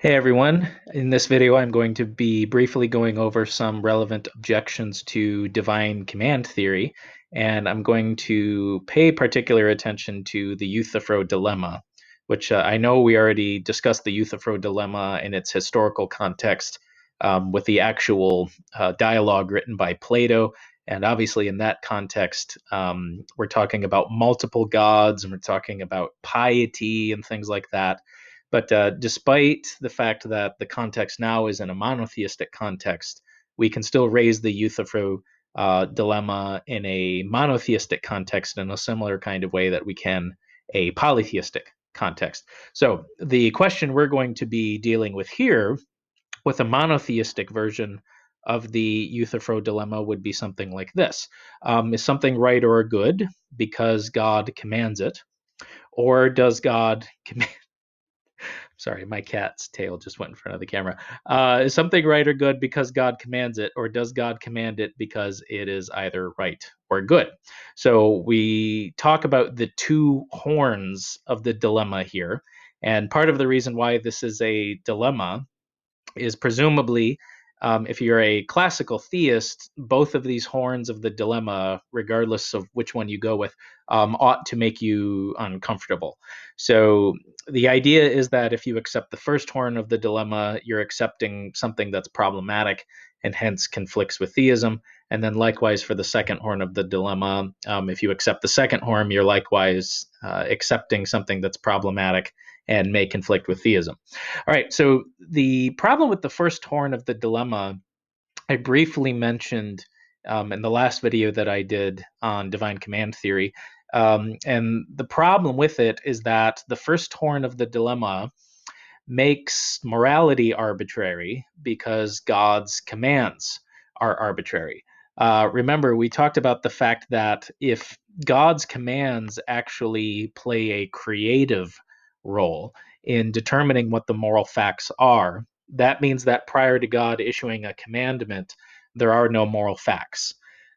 Hey everyone, in this video I'm going to be briefly going over some relevant objections to divine command theory, and I'm going to pay particular attention to the Euthyphro Dilemma, which I know we already discussed the Euthyphro Dilemma in its historical context with the actual dialogue written by Plato, and obviously in that context we're talking about multiple gods and we're talking about piety and things like that. But despite the fact that the context now is in a monotheistic context, we can still raise the Euthyphro dilemma in a monotheistic context in a similar kind of way that we can a polytheistic context. So the question we're going to be dealing with here with a monotheistic version of the Euthyphro dilemma would be something like this. Is something right or good because God commands it? Or does God Sorry, my cat's tail just went in front of the camera. Is something right or good because God commands it, or does God command it because it is either right or good? So we talk about the two horns of the dilemma here. And part of the reason why this is a dilemma is presumably, if you're a classical theist, both of these horns of the dilemma, regardless of which one you go with, ought to make you uncomfortable. So the idea is that if you accept the first horn of the dilemma, you're accepting something that's problematic and hence conflicts with theism. And then likewise for the second horn of the dilemma, if you accept the second horn, you're likewise accepting something that's problematic and may conflict with theism. All right, so the problem with the first horn of the dilemma, I briefly mentioned in the last video that I did on divine command theory. And the problem with it is that the first horn of the dilemma makes morality arbitrary because God's commands are arbitrary. Remember, we talked about the fact that if God's commands actually play a creative role in determining what the moral facts are, that means that prior to God issuing a commandment, there are no moral facts.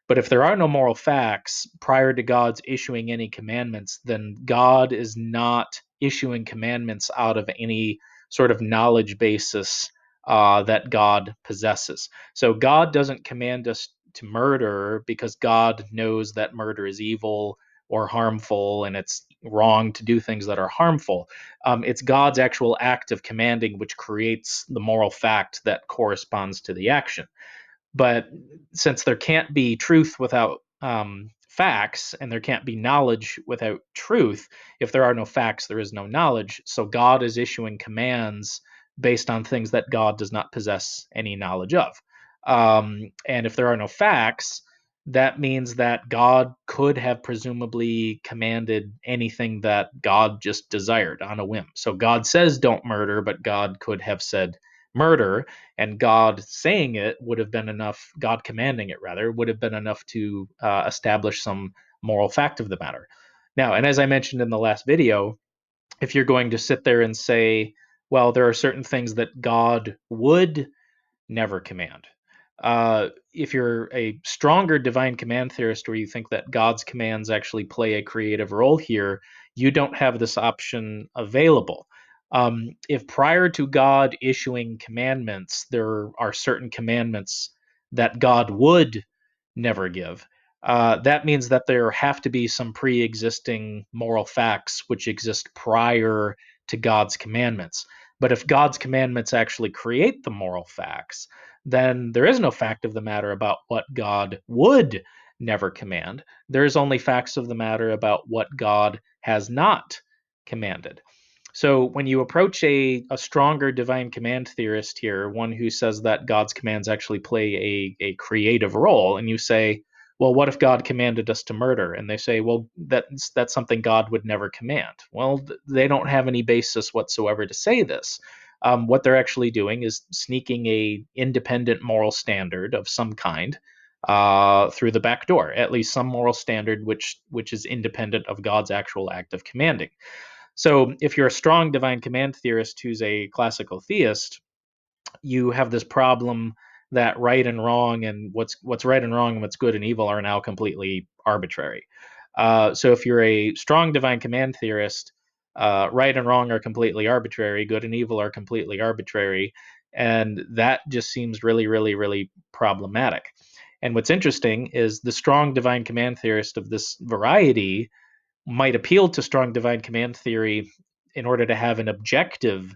But if there are no moral facts prior to God's issuing any commandments, then God is not issuing commandments out of any sort of knowledge basis that God possesses. So God doesn't command us to murder because God knows that murder is evil or harmful and it's wrong to do things that are harmful. It's God's actual act of commanding which creates the moral fact that corresponds to the action. But since there can't be truth without facts, and there can't be knowledge without truth, if there are no facts, there is no knowledge. So God is issuing commands based on things that God does not possess any knowledge of. And if there are no facts, that means that God could have presumably commanded anything that God just desired on a whim. So God says don't murder, but God could have said murder, and God saying it would have been enough, God commanding it rather, would have been enough to establish some moral fact of the matter. Now, and as I mentioned in the last video, if you're going to sit there and say, well, there are certain things that God would never command. If you're a stronger divine command theorist where you think that God's commands actually play a creative role here, you don't have this option available. If prior to God issuing commandments, there are certain commandments that God would never give, that means that there have to be some pre existing moral facts which exist prior to God's commandments. But if God's commandments actually create the moral facts, then there is no fact of the matter about what God would never command. There is only facts of the matter about what God has not commanded. So when you approach a stronger divine command theorist here, one who says that God's commands actually play a creative role, and you say, well, what if God commanded us to murder? And they say, well, that's something God would never command. Well, they don't have any basis whatsoever to say this. What they're actually doing is sneaking a independent moral standard of some kind through the back door, at least some moral standard which is independent of God's actual act of commanding. So if you're a strong divine command theorist who's a classical theist, you have this problem that right and wrong and what's right and wrong and what's good and evil are now completely arbitrary. So if you're a strong divine command theorist, right and wrong are completely arbitrary, good and evil are completely arbitrary, and that just seems really, really, really problematic. And what's interesting is the strong divine command theorist of this variety might appeal to strong divine command theory in order to have an objective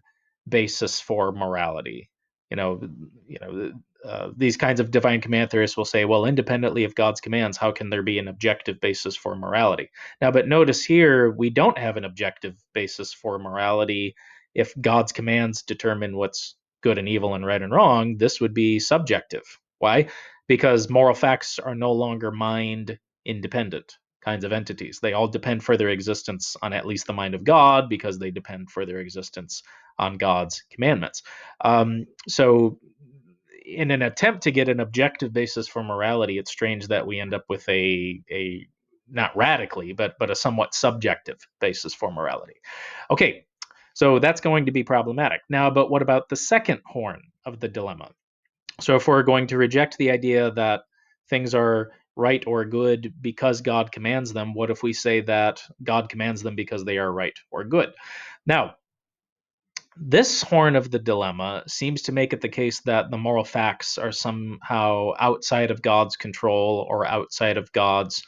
basis for morality. You know, these kinds of divine command theorists will say, well, independently of God's commands, how can there be an objective basis for morality? Now, but notice here, we don't have an objective basis for morality. If God's commands determine what's good and evil and right and wrong, this would be subjective. Why? Because moral facts are no longer mind independent kinds of entities. They all depend for their existence on at least the mind of God because they depend for their existence on God's commandments. So, in an attempt to get an objective basis for morality, it's strange that we end up with a not radically, but a somewhat subjective basis for morality. Okay, so that's going to be problematic. Now, but what about the second horn of the dilemma? So if we're going to reject the idea that things are right or good because God commands them, what if we say that God commands them because they are right or good? Now, this horn of the dilemma seems to make it the case that the moral facts are somehow outside of God's control or outside of God's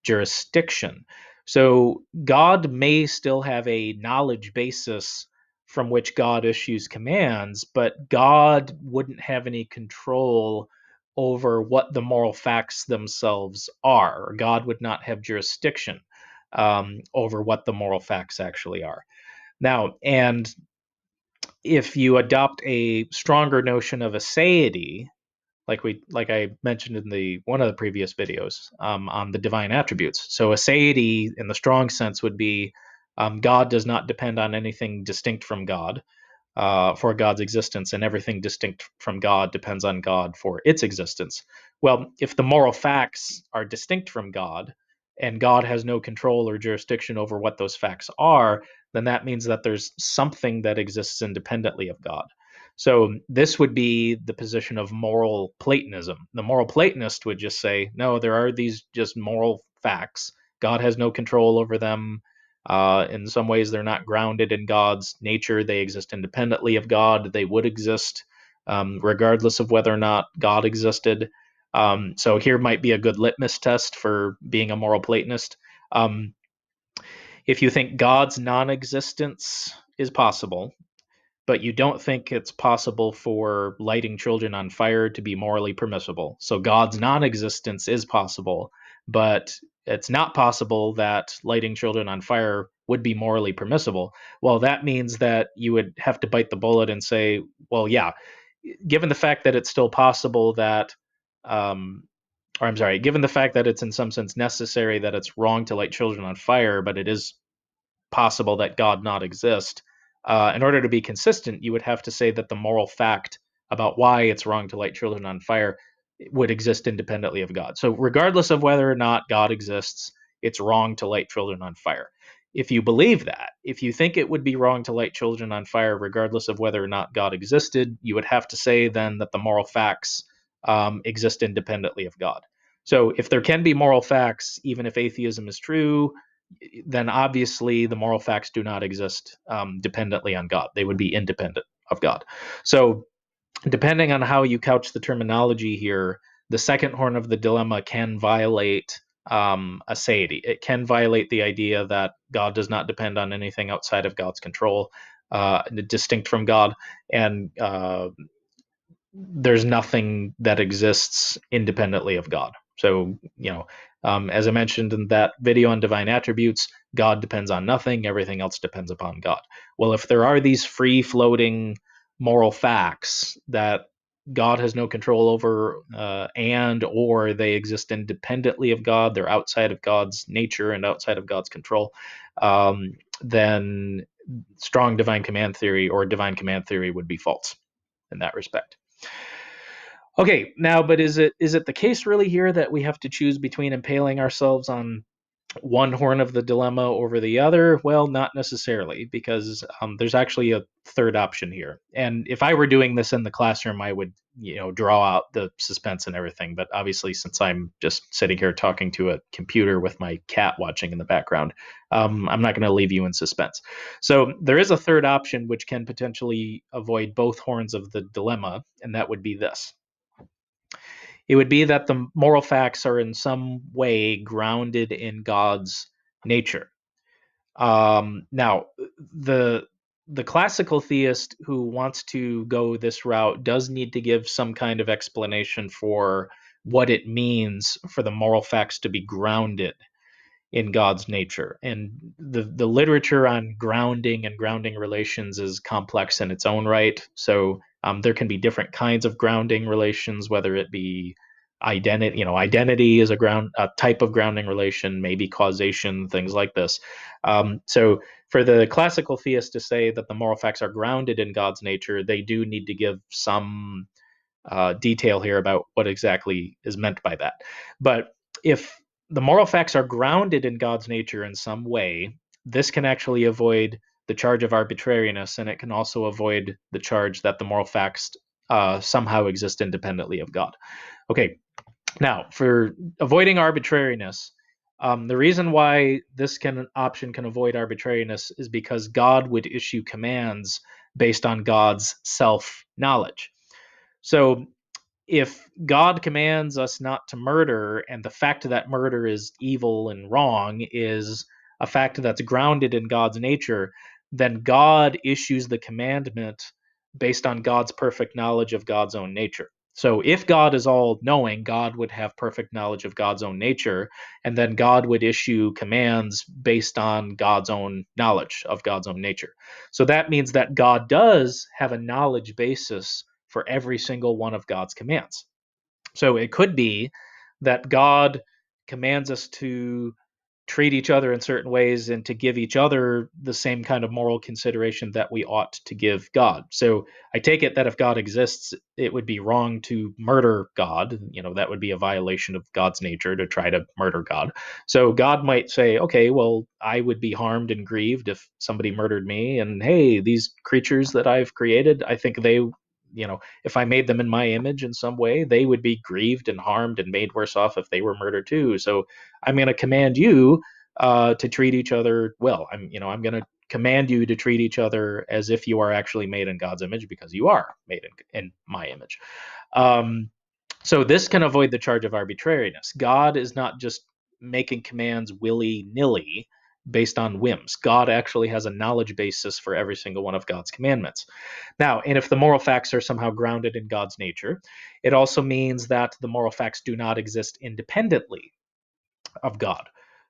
jurisdiction. So God may still have a knowledge basis from which God issues commands, but God wouldn't have any control over what the moral facts themselves are. God would not have jurisdiction over what the moral facts actually are. Now, and if you adopt a stronger notion of aseity, like I mentioned in the one of the previous videos on the divine attributes. So aseity in the strong sense would be God does not depend on anything distinct from God for God's existence, and everything distinct from God depends on God for its existence. Well, if the moral facts are distinct from God, and God has no control or jurisdiction over what those facts are, then that means that there's something that exists independently of God. So this would be the position of moral Platonism. The moral Platonist would just say, no, there are these just moral facts. God has no control over them. In some ways, they're not grounded in God's nature. They exist independently of God. They would exist regardless of whether or not God existed. So here might be a good litmus test for being a moral Platonist. Um, if you think God's non existence is possible, but you don't think it's possible for lighting children on fire to be morally permissible. So God's non existence is possible, but it's not possible that lighting children on fire would be morally permissible. Well, that means that you would have to bite the bullet and say, well, yeah, given the fact that it's still possible that, or I'm sorry, given the fact that it's in some sense necessary that it's wrong to light children on fire, but it is possible that God not exist. In order to be consistent, you would have to say that the moral fact about why it's wrong to light children on fire would exist independently of God. So, regardless of whether or not God exists, it's wrong to light children on fire. If you believe that, if you think it would be wrong to light children on fire, regardless of whether or not God existed, you would have to say then that the moral facts exist independently of God. So, if there can be moral facts, even if atheism is true, then obviously the moral facts do not exist dependently on God. They would be independent of God. So, depending on how you couch the terminology here, the second horn of the dilemma can violate aseity. It can violate the idea that God does not depend on anything outside of God's control, distinct from God, and there's nothing that exists independently of God. So, as I mentioned in that video on divine attributes, God depends on nothing, everything else depends upon God. Well, if there are these free floating moral facts that God has no control over, and or they exist independently of God, they're outside of God's nature and outside of God's control, then strong divine command theory or divine command theory would be false in that respect. Okay, now, but is it the case really here that we have to choose between impaling ourselves on one horn of the dilemma over the other? Well, not necessarily, because there's actually a third option here. And if I were doing this in the classroom, I would, draw out the suspense and everything. But obviously, since I'm just sitting here talking to a computer with my cat watching in the background, I'm not going to leave you in suspense. So there is a third option which can potentially avoid both horns of the dilemma, and that would be this. It would be that the moral facts are in some way grounded in God's nature. Now, the classical theist who wants to go this route does need to give some kind of explanation for what it means for the moral facts to be grounded in God's nature. And the literature on grounding and grounding relations is complex in its own right. So there can be different kinds of grounding relations, whether it be identity. Identity is a type of grounding relation, maybe causation, things like this. So for the classical theist to say that the moral facts are grounded in God's nature, they do need to give some detail here about what exactly is meant by that. But if the moral facts are grounded in God's nature in some way, this can actually avoid the charge of arbitrariness, and it can also avoid the charge that the moral facts somehow exist independently of God. Okay, now for avoiding arbitrariness, the reason why this option can avoid arbitrariness is because God would issue commands based on God's self-knowledge. So if God commands us not to murder, and the fact that murder is evil and wrong is a fact that's grounded in God's nature, then God issues the commandment based on God's perfect knowledge of God's own nature. So if God is all knowing, God would have perfect knowledge of God's own nature, and then God would issue commands based on God's own knowledge of God's own nature. So that means that God does have a knowledge basis for every single one of God's commands. So it could be that God commands us to treat each other in certain ways and to give each other the same kind of moral consideration that we ought to give God. So I take it that if God exists, it would be wrong to murder God. That would be a violation of God's nature to try to murder God. So God might say, okay, well, I would be harmed and grieved if somebody murdered me. And hey, these creatures that I've created, I think they, if I made them in my image in some way, they would be grieved and harmed and made worse off if they were murdered too. So I'm going to command you to treat each other well. I'm going to command you to treat each other as if you are actually made in God's image, because you are made in my image. So this can avoid the charge of arbitrariness. God is not just making commands willy-nilly based on whims. God actually has a knowledge basis for every single one of God's commandments. Now, and if the moral facts are somehow grounded in God's nature, it also means that the moral facts do not exist independently of God.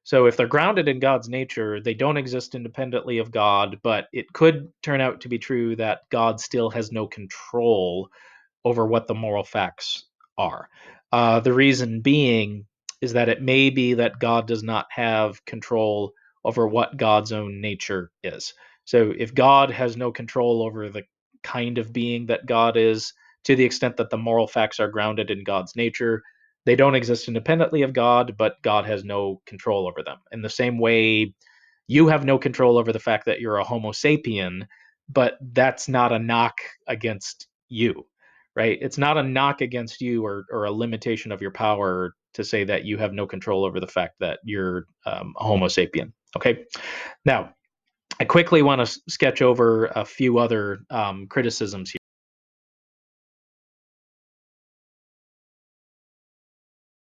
So if they're grounded in God's nature, they don't exist independently of God, but it could turn out to be true that God still has no control over what the moral facts are. The reason being is that it may be that God does not have control over what God's own nature is. So if God has no control over the kind of being that God is, to the extent that the moral facts are grounded in God's nature, they don't exist independently of God, but God has no control over them. In the same way, you have no control over the fact that you're a Homo sapien, but that's not a knock against you, right? It's not a knock against you or a limitation of your power to say that you have no control over the fact that you're a Homo sapien. Okay. Now, I quickly want to sketch over a few other criticisms here.